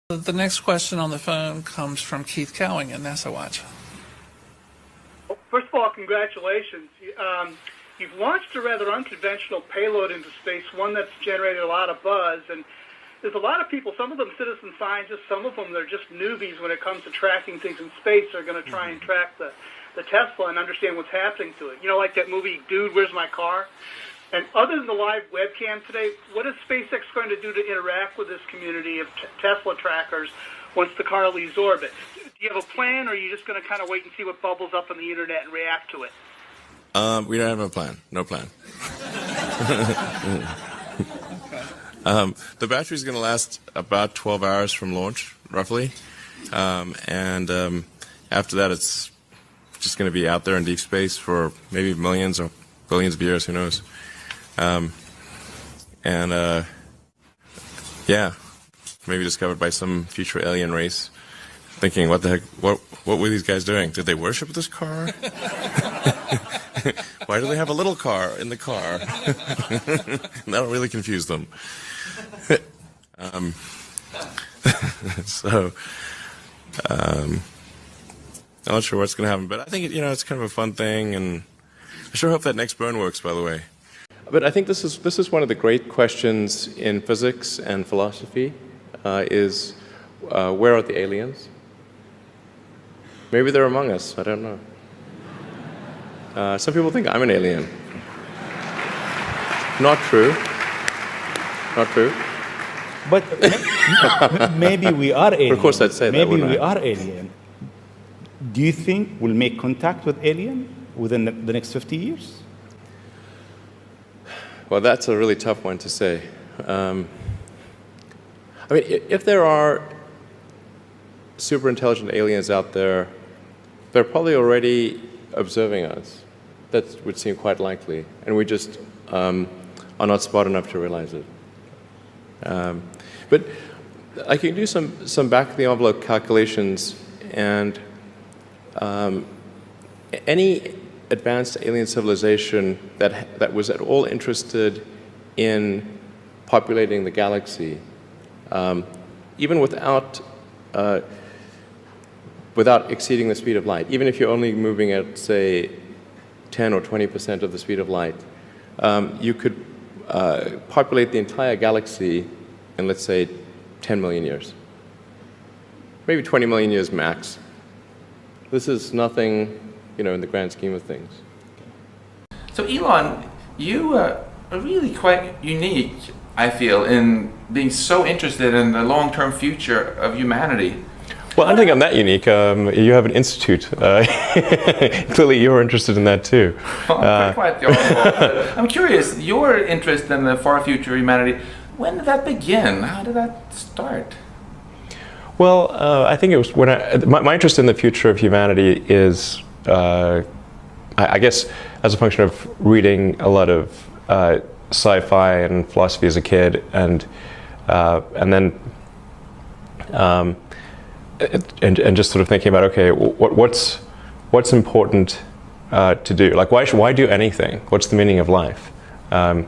The next question on the phone comes from Keith Cowing at NASA Watch. Well, first of all, congratulations. You've launched a rather unconventional payload into space, one that's generated a lot of buzz. And there's a lot of people, some of them citizen scientists, some of them they're just newbies when it comes to tracking things in space. They're going to try and track the Tesla and understand what's happening to it. You know, like that movie, Dude, Where's My Car? And other than the live webcam today, what is SpaceX going to do to interact with this community of Tesla trackers once the car leaves orbit? Do you have a plan, or are you just going to kind of wait and see what bubbles up on the internet and react to it? We don't have a plan. No plan. The battery is going to last about 12 hours from launch, roughly. And after that, it's just going to be out there in deep space for maybe millions or billions of years, who knows. Yeah, maybe discovered by some future alien race, thinking, what the heck, what were these guys doing? Did they worship this car? Why do they have a little car in the car? That'll really confuse them. I'm not sure what's going to happen, but I think, it's kind of a fun thing, and I sure hope that next burn works, by the way. But I think this is one of the great questions in physics and philosophy, is where are the aliens? Maybe they're among us, I don't know. Some people think I'm an alien. Not true. Not true. But maybe we are alien. Of course I'd say that, maybe wouldn't we I? are alien. Do you think we'll make contact with alien within the next 50 years? Well, that's a really tough one to say. I mean, if there are super intelligent aliens out there, they're probably already observing us. That would seem quite likely, and we just are not smart enough to realize it. But I can do some back-of-the-envelope calculations, and any advanced alien civilization that was at all interested in populating the galaxy, even without exceeding the speed of light, even if you're only moving at, say, 10 or 20% of the speed of light, you could populate the entire galaxy in, let's say, 10 million years. Maybe 20 million years max. This is nothing, in the grand scheme of things. So Elon, you are really quite unique, I feel, in being so interested in the long-term future of humanity. Well, I don't think I'm that unique. You have an institute. Clearly, you're interested in that too. Well, quite the opposite. I'm curious, your interest in the far future of humanity, when did that begin? How did that start? Well, I think it was when my interest in the future of humanity is, I guess, as a function of reading a lot of sci-fi and philosophy as a kid, and then just sort of thinking about, okay, what's important to do? Like, why do anything? What's the meaning of life? And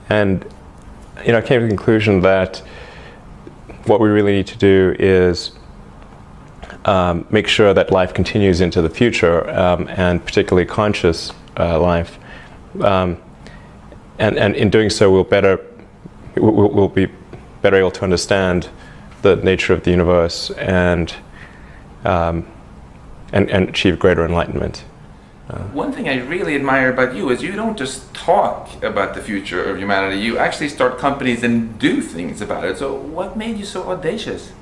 I came to the conclusion that what we really need to do is make sure that life continues into the future, and particularly conscious life. And in doing so, we'll be better able to understand the nature of the universe and achieve greater enlightenment. One thing I really admire about you is you don't just talk about the future of humanity, you actually start companies and do things about it. So what made you so audacious?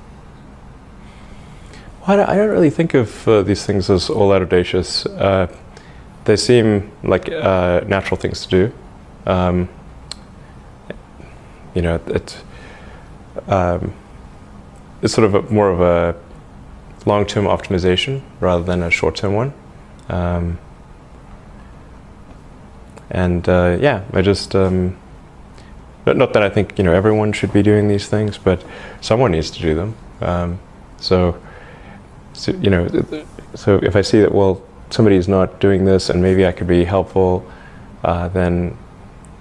Well, I don't really think of these things as all that audacious. They seem like natural things to do. It's sort of more of a long-term optimization rather than a short-term one. I just, not that I think, everyone should be doing these things, but someone needs to do them. So if I see that, well, somebody's not doing this and maybe I could be helpful, then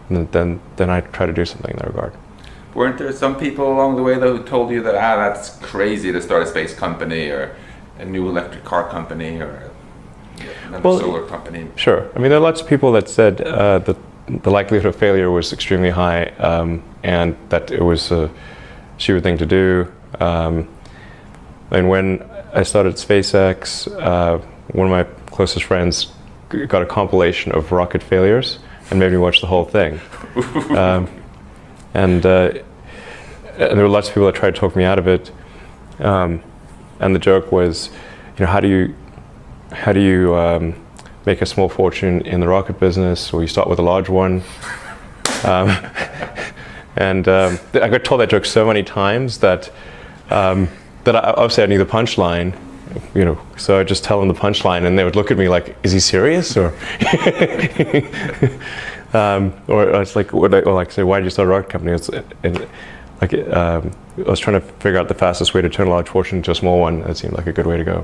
I try to do something in that regard. Weren't there some people along the way though who told you that that's crazy to start a space company or a new electric car company or another solar company? Sure. I mean, there are lots of people that said that the likelihood of failure was extremely high, and that it was a stupid thing to do. And when I started SpaceX, one of my closest friends got a compilation of rocket failures and made me watch the whole thing. And there were lots of people that tried to talk me out of it. And the joke was, how do you make a small fortune in the rocket business? Well, you start with a large one. And I got told that joke so many times that that obviously I knew the punchline, so I just tell them the punchline, and they would look at me like, "Is he serious?" Or it's like, say, "Why did you start a rocket company?" I was trying to figure out the fastest way to turn a large fortune into a small one. That seemed like a good way to go.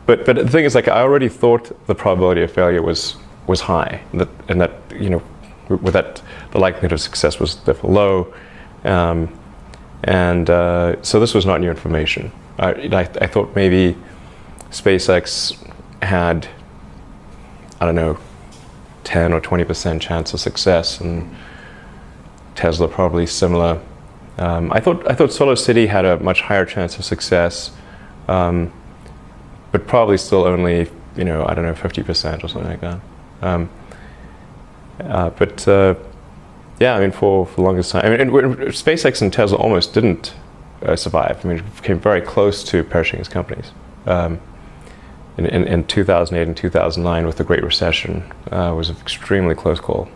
But the thing is, I already thought the probability of failure was high, and that with that the likelihood of success was therefore low, so this was not new information. I thought maybe SpaceX had, I don't know, 10 or 20% chance of success, and Tesla probably similar. I thought SolarCity had a much higher chance of success, but probably still only, I don't know, 50% or something like that. Yeah, I mean, for the longest time, SpaceX and Tesla almost didn't survive. I mean, it came very close to perishing as companies. In 2008 and 2009, with the Great Recession, was an extremely close call.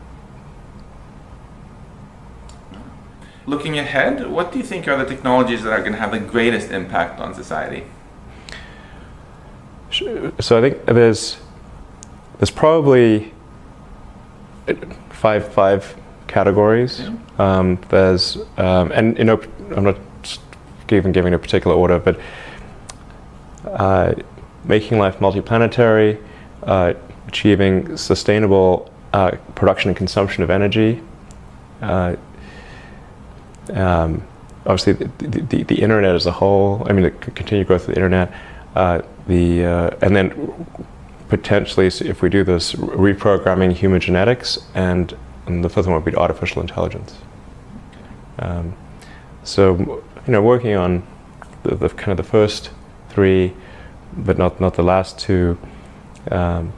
Looking ahead, what do you think are the technologies that are going to have the greatest impact on society? So I think there's probably five categories. Yeah. There's and I'm not even giving a particular order, but making life multiplanetary, achieving sustainable production and consumption of energy. Obviously, the internet as a whole. I mean, the continued growth of the internet. And then potentially, if we do this, reprogramming human genetics, and the fifth one would be artificial intelligence. So, working on the kind of the first three, but not the last two. The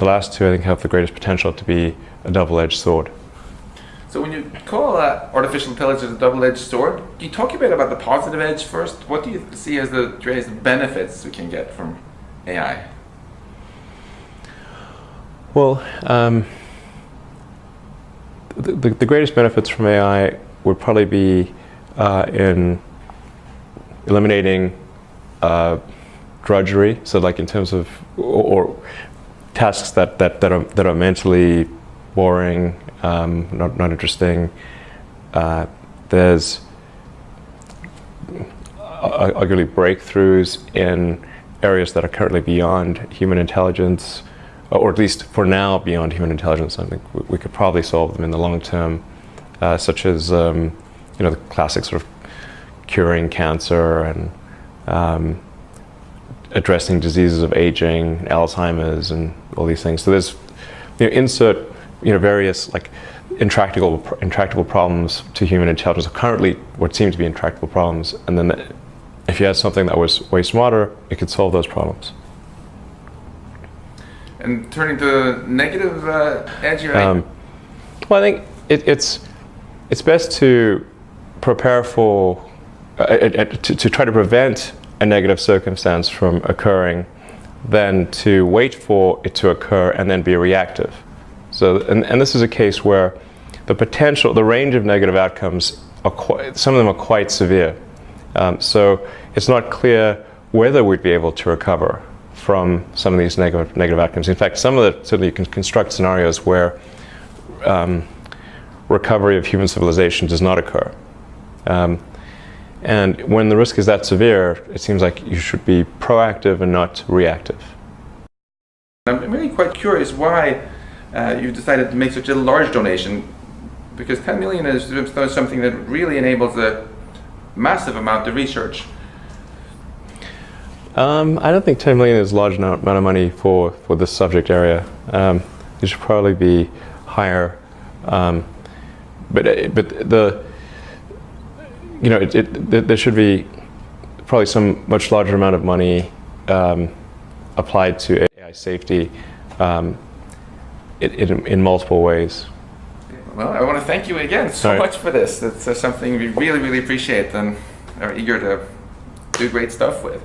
last two I think have the greatest potential to be a double-edged sword. So when you call artificial intelligence a double-edged sword, can you talk a bit about the positive edge first? What do you see as the greatest benefits we can get from AI? Well, the greatest benefits from AI would probably be in eliminating drudgery. So, like in terms of or tasks that are mentally boring, not interesting. There's arguably breakthroughs in areas that are currently beyond human intelligence, or at least for now beyond human intelligence. I think we could probably solve them in the long term, such as the classic sort of curing cancer and addressing diseases of aging, Alzheimer's, and all these things. So there's insert various like intractable problems to human intelligence, currently what seem to be intractable problems, and then if you had something that was way smarter, it could solve those problems. And turning to negative edge, right? Well, I think it's best to prepare for to try to prevent a negative circumstance from occurring than to wait for it to occur and then be reactive. So, and this is a case where the range of negative outcomes some of them are quite severe. So it's not clear whether we'd be able to recover from some of these negative outcomes. In fact, certainly you can construct scenarios where recovery of human civilization does not occur. And when the risk is that severe, it seems like you should be proactive and not reactive. I'm really quite curious why you've decided to make such a large donation. because 10 million is something that really enables a massive amount of research. I don't think 10 million is a large amount of money for this subject area. It should probably be higher. But there should be probably some much larger amount of money applied to AI safety in multiple ways. Well, I want to thank you again so much for this. It's something we really, really appreciate and are eager to do great stuff with.